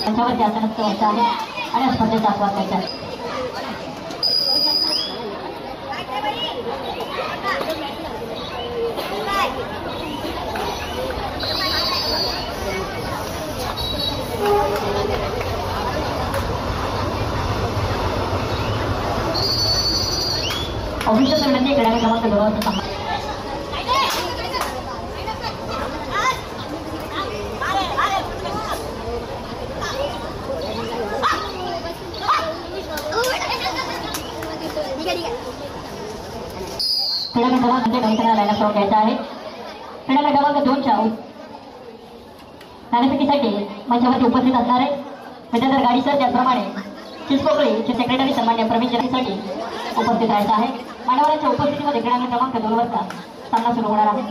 त्यांच्यावरती अचानक वर्ष आहे आणि या स्पर्धेचा आस्वाद घ्यायचा. ऑफिशियल विनंती खेळाडू क्रमांक 2 वाजता क्रीडा क्रमांक लाईन अप घ्यायचा आहे. क्रीडा क्रमांक 2च्या नाणेफेकीसाठी मंचावरती उपस्थित असणारे विद्याधर गाडी सर, त्याचप्रमाणे चिचपोकळीचे सेक्रेटरी सन्मान्य प्रवीण जैनसाठी उपस्थित राहायचं आहे. मान्यवरांच्या उपस्थितीमध्ये क्रीडा क्रमांक 2 वाजता सामना सुरू होणार आहे.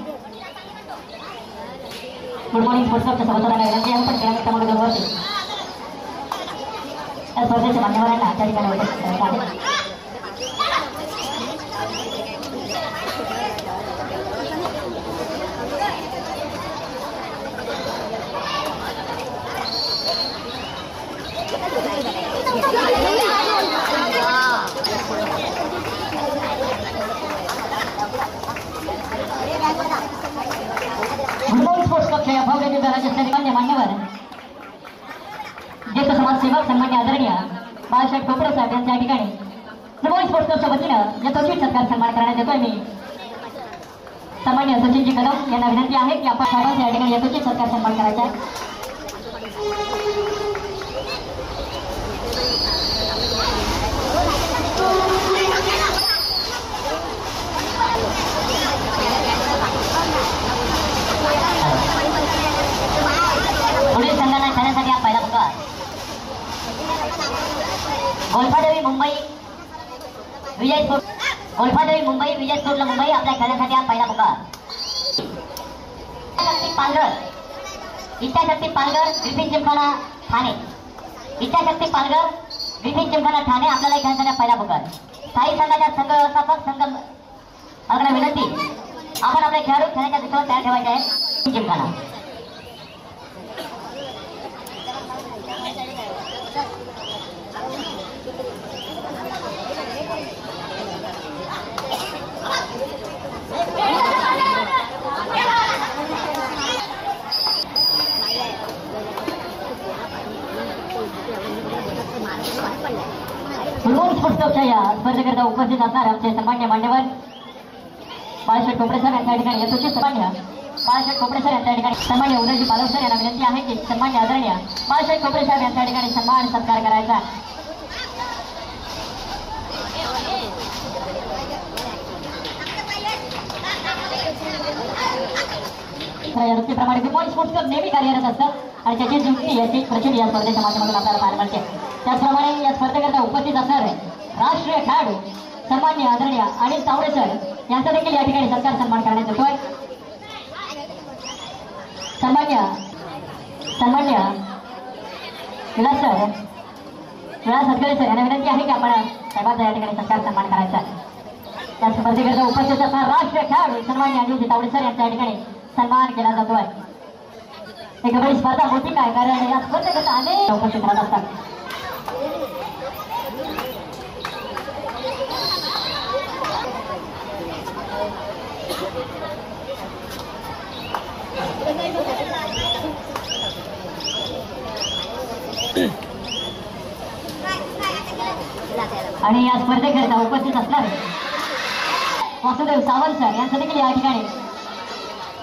गुड मॉर्निंग स्पोर्ट्स क्लबच्या सभासदांना विनंती आहे, पण क्रीडा क्रमांक 2 वरती या स्पर्धेच्या मान्यवरांना त्या ठिकाणी उपस्थित राहायचं आहे. स्पोर्ट्स क्लबच्या या भव्य दिव्य राज्यस्तरीय मान्यवर ज्येष्ठ समाजसेवक सन्मान्य आदरणीय बाळासाहेब टोपरे साहेब यांच्या ठिकाणी फुटबॉल स्पोर्ट्स क्लबच्या वतीनं यथोचित सत्कार सन्मान करण्यात येतोय. मी सन्मान्य सचिनजी कदम यांना विनंती आहे की आपण साहेबांच्या या ठिकाणी यथोचित सत्कार सन्मान करायचा आहे. पुढील संघाला खेळण्यासाठी हा पहिला पुकार. गोल्फादेवी मुंबई विजय स्पोर्ट, गोल्फादेवी मुंबई विजय स्पोर्टला मुंबई आपल्या खेळण्यासाठी हा पहिला पुकार. इच्छाशक्ती पालघर विपिन जिमखाना ठाणे, इच्छाशक्ती पालघर विपिन जिमखाना ठाणे आपल्याला खेळण्यासाठी पहिला पुकार. स्थायी संघाच्या संघ व्यवस्थापक संघ आपल्याला विनंती, आपण आपले खेळाडू खेळण्याच्या दिशेवर तयार ठेवायचे आहे. जिमखाना फुटबॉल स्पोर्ट्स क्लबच्या या स्पर्धेकरिता उपस्थित असणार आमचे सन्मान्य मान्यवर बाळासाहेब टोपरे सर यांच्या ठिकाणी यथोचित सन्मान्य बाळासाहेब टोपरे सर यांच्या ठिकाणी सन्मान्य उदयजी पालव सर यांना विनंती आहे की सन्मान्य आदरणीय बाळासाहेब टोपरे साहेब यांच्या ठिकाणी सन्मान सत्कार करायचा. वृत्तीप्रमाणे फुटबॉल स्पोर्ट्स क्लब नेहमी कार्यरत असतं आणि त्याची युक्ती याची प्रचिती या स्पर्धेच्या माध्यमातून आपल्याला पाहायला मिळते. त्याचप्रमाणे या स्पर्धेकरता उपस्थित असणारे राष्ट्रीय खेळाडू सन्मान्य आदरणीय अनिल तावडे सर यांचा देखील या ठिकाणी सत्कार सन्मान करण्यात येतोय. सन्मान्य विलास सदगरे सर यांना विनंती आहे की आपण साहेबांचा या ठिकाणी सत्कार सन्मान करायचा. या स्पर्धेकरता उपस्थित असणारे राष्ट्रीय खेळाडू सन्मान्य अनिल तावडे सर यांच्या या ठिकाणी सन्मान केला जातोय. एक कबड्डी स्पर्धा होती काय, कारण या स्पर्धेकरता अनेक उपस्थित राहत असतात. आणि या स्पर्धेकरिता उपस्थित असणारे वासुदेव सावंत सर यांचा देखील या ठिकाणी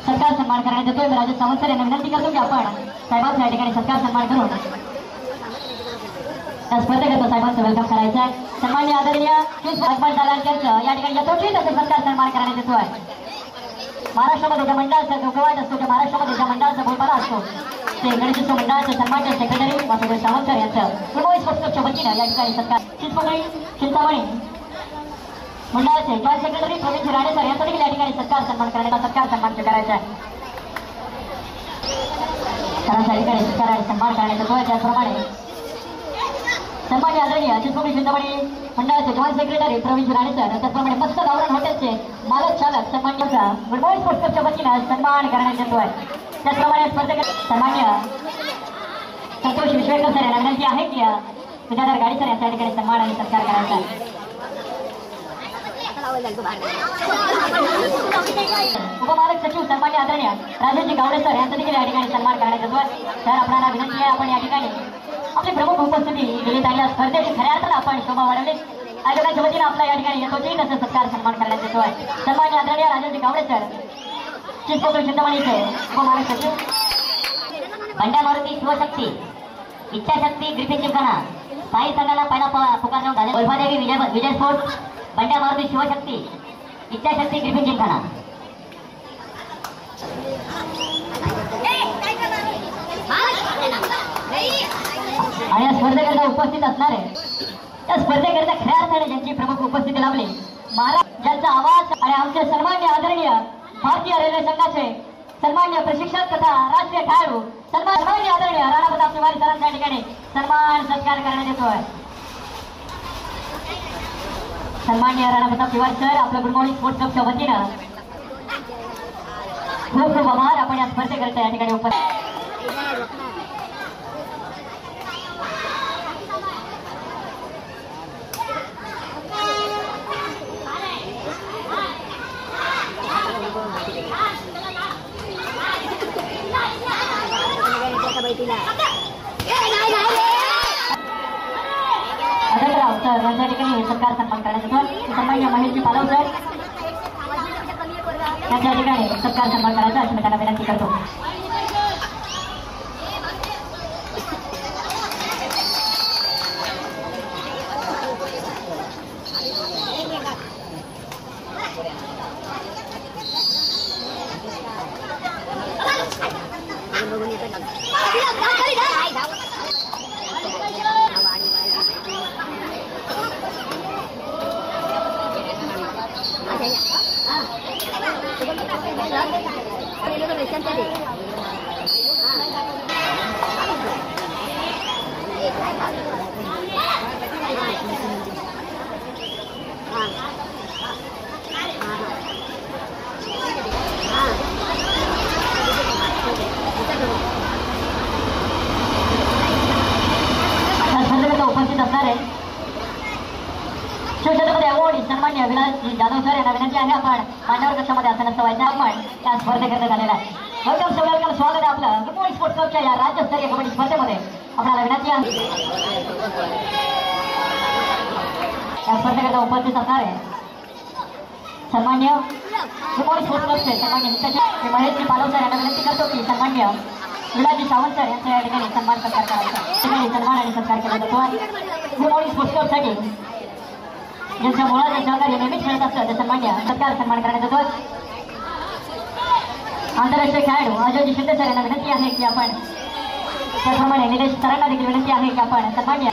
सत्कार सन्मान करण्यात येतोय. राजेश सावंत सर यांना विनंती करतो की आपण साहेबांचा या ठिकाणी सत्कार सन्मान करून या स्पर्धेकरिता साहेबांचं वेलकम करायचं आहे. सन्मान्य आदरणीय अकबर दलालकरचं या ठिकाणी यथोचित असे सत्कार सन्मान करण्यात येतोय. महाराष्ट्रामध्ये ज्या मंडळाचा गौरवाट असतो, त्या महाराष्ट्रामध्ये ज्या मंडळाचा बोलबाला असतो, ते गणेशोत्सव मंडळाचे सन्मान्य सेक्रेटरी वासुदेव सावंत सर यांचं फुटबॉल स्पोर्ट्स क्लबच्या वतीनं या ठिकाणी सत्कार. चिचपोकळी चिंतामणी मंडळाचे joint secretary Pravin Rane sir यांचा देखील या ठिकाणी सत्कार सन्मान करण्याचा सत्कार सन्मान करायचा आहे. सरांच्या ठिकाणी सत्कार आणि सन्मान करण्यात येतोय. त्याचप्रमाणे सन्मान्य आदरणीय चिचपोकळी चिंतामणी मंडळाचे joint secretary Pravin Rane sir, त्याचप्रमाणे मस्त गावरान हॉटेलचे मालक चालक सन्मान्य फुटबॉल स्पोर्ट्स क्लबच्या वतीनं सन्मान करण्यात येतोय. त्याचप्रमाणे स्पर्धक सन्मान्य संतोष विश्वेकर सर यांना विनंती आहे की विद्याधर गाडी सर यांच्या ठिकाणी सन्मान आणि सत्कार करायचा. उपमारक सचिव सन्मान्य आदरणीय राजेशजी गावडे सर यांचा देखील या ठिकाणी सन्मान करण्यात येतोय. तर आपल्याला विनंती आहे आपण या ठिकाणी आपली प्रमुख उपस्थिती दिली आणि या स्पर्धेची खऱ्या अर्थानं आपण शोभा वाढवली. आयोजकांच्या वतीनं आपला या ठिकाणी यथोचित असं सत्कार सन्मान करण्यात येतोय. सन्मान्य आदरणीय राजेशजी गावडे सर चीफ कोकण चिंतामणीचे उपमारक सचिव. बंड्या मारुती शिवशक्ती इच्छाशक्ती ग्रिफिन जिमखाना साई संघाला पहिला पुकार देऊन झाले. वैभादेवी विजय स्पोर्ट्स बंड्या मारुती शिवशक्ती इच्छाशक्ती ग्रिफिन जिमखाना. आणि या स्पर्धेकरता उपस्थित असणारे या स्पर्धेकरता खऱ्या अर्थाने ज्यांची प्रमुख उपस्थिती लाभली महाराज ज्यांचा आवाज आणि आमचे सन्मान्य आदरणीय भारतीय रेल्वे संघाचे सन्मान्य प्रशिक्षक तथा राष्ट्रीय खेळाडू सन्मान्य आदरणीय राणा प्रताप तिवारी सरांच्या ठिकाणी सन्मान सत्कार करण्यात येतोय. सन्मान्य राणा प्रताप तिवारी सर आपलं गुड मॉर्निंग स्पोर्ट्स क्लबच्या वतीनं खूप खूप आभार. आपण या स्पर्धेकरता या ठिकाणी उपस्थित आदरराव सर यांच्या ठिकाणी सत्कार सन्मान करण्यात येतो. सन्मान्य महेशजी पालव सर यांच्या ठिकाणी सत्कार सन्मान करायचा अशी मी त्यांना विनंती करतो. उपस्थित असणारे शिवछत्रपती अवॉर्ड सन्मान्य विलासजी जाधव सर यांना विनंती आहे आपण मान्यवर कक्षामध्ये आसन व्हायचं आपण त्या स्पर्धेकरता झालेला आहे. वेलकम सर वेलकम स्वागत आहे आपलं गुड मॉर्निंग स्पोर्ट्स क्लबच्या या राज्यस्तरीय कबड्डी स्पर्धेमध्ये. आपल्याला विनंती आहे या स्पर्धेकरता उपस्थित असणारे सन्मान्य गुड मॉर्निंग स्पोर्ट्स क्लबचे सन्मान्य महेशजी पालव सर यांना विनंती करतो की सन्मान्य विलासजी सावंत सर यांच्या या ठिकाणी सन्मान सत्कार करायचा. ठिकाणी सन्मान आणि सत्कार केला जातो. गुड मॉर्निंग स्पोर्ट्स क्लबसाठी ज्यांच्या मुळाचे सहकार्य नेहमीच खेळत असतं ते सन्मान्य सत्कार सन्मान करण्यात येतो. आंतरराष्ट्रीय खेळाडू अजयजी शिंदे सर यांना विनंती आहे की आपण त्याप्रमाणे निलेश सरांना देखील विनंती आहे की आपण सन्मान्य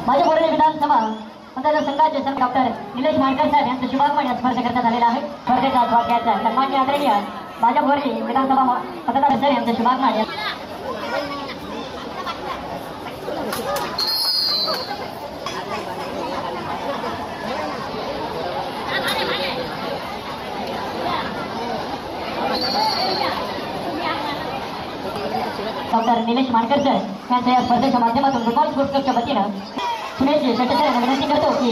माझ्या बोर्डे विधानसभा मतदारसंघाचे डॉक्टर निलेश मानकर साहेब यांचं शुभागमन या स्पर्श करण्यात आलेला आहे. स्पर्धेचा स्वाद घ्यायचा सन्मान्य आदरणीय माझ्या बोर्डे विधानसभा मतदारसंघ यांचं शुभागमन डॉक्टर निलेश मानकर सर यांच्या या स्पर्धेच्या माध्यमातून रुपाल स्पोर्ट्स क्लबच्या वतीनं सुनील शेट्टी सर यांना विनंती करतो की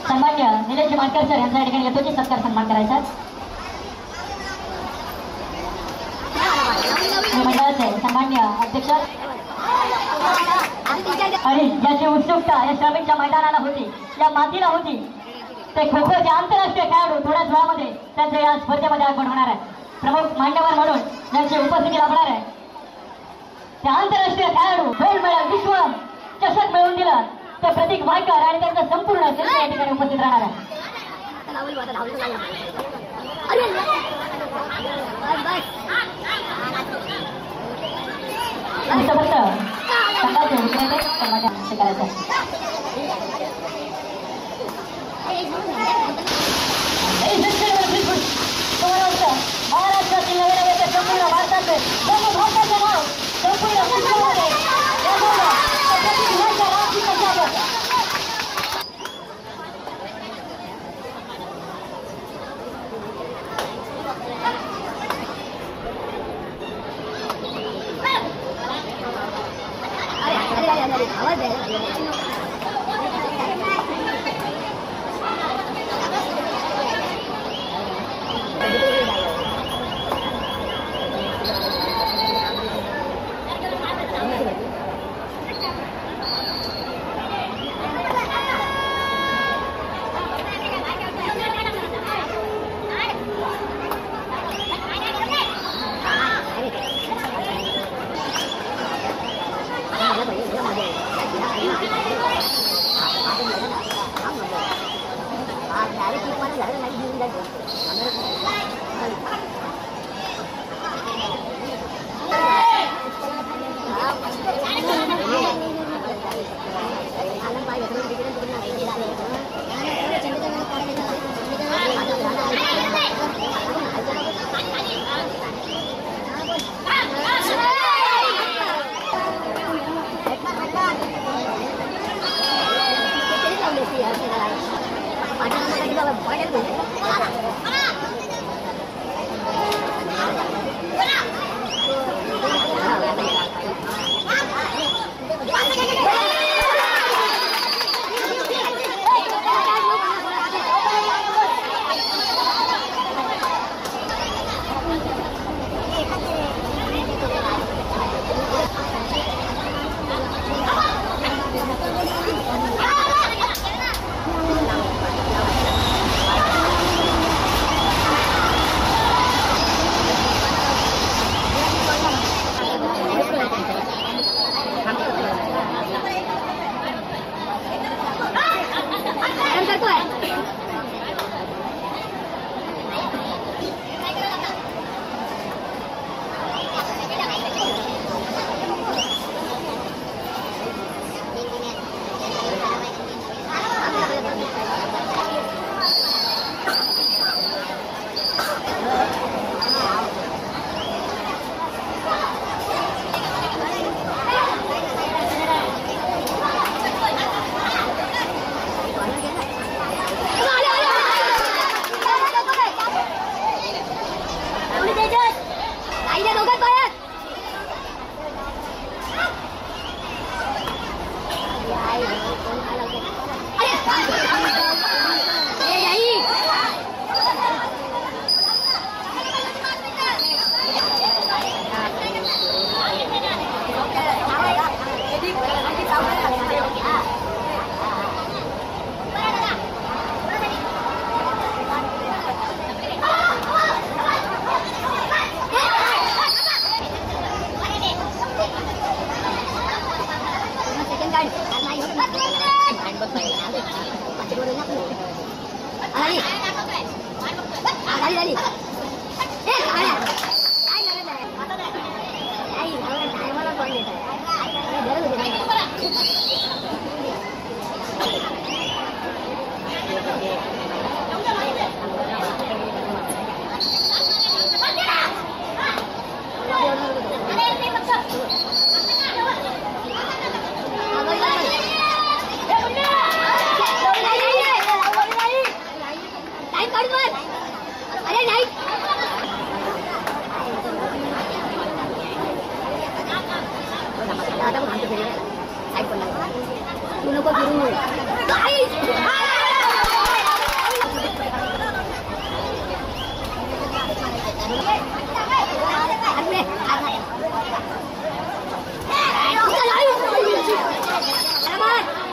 सन्मान्य निलेश मानकर सर यांचा या ठिकाणी यथोचित सत्कार सन्मान करायचा. मंडळाचे सन्मान्य अध्यक्ष आणि ज्याची उत्सुकता या श्रमिकच्या मैदानाला होती, या मातीला होती, ते खो खोचे आंतरराष्ट्रीय खेळाडू थोड्याच वेळामध्ये त्यांच्या या स्पर्धेमध्ये आगमन होणार आहे. प्रमुख मान्यवर म्हणून ज्यांची उपस्थिती लाभणार आहे ते आंतरराष्ट्रीय खेळाडू गोल्ड मेडल विश्व चषक मिळवून दिलं ते प्रतीक वायकर आणि त्यांचं संपूर्ण संघ या ठिकाणी उपस्थित राहणार आहे. फक्त संघाचे विक्रेते समाजात करायचं. महाराष्ट्रातील नवे नवे ते संपूर्ण भारताचे भारताचं नाव संपूर्ण विश्वामध्ये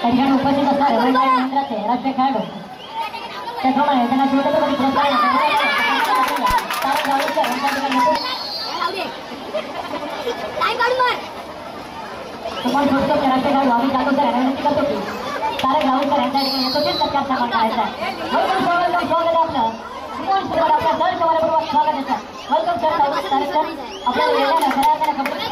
ठिकाणी उपस्थित असणारे मंडळाचे राष्ट्रीय खेळाडू त्याचप्रमाणे त्यांना शिवछत्रपती पुरस्कार तुम्हाला राष्ट्रीय खेळाडू आम्ही जागोदर विनंती करतो की तारक राऊतकर यांच्या ठिकाणी यथोचित सत्कार सन्मान करायचा आहे. वेलकम स्वागत आपलं आपल्या सर समारंभपूर्वक स्वागत आहे. वेलकम सर तारक सर आपल्याला वेगळ्या खऱ्या अर्थाने कबड्डी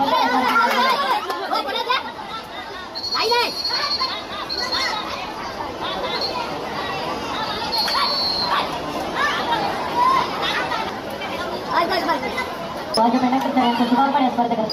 शिवाजी पेंढारकर सर यांचं शुभारंभ या स्पर्धेकडे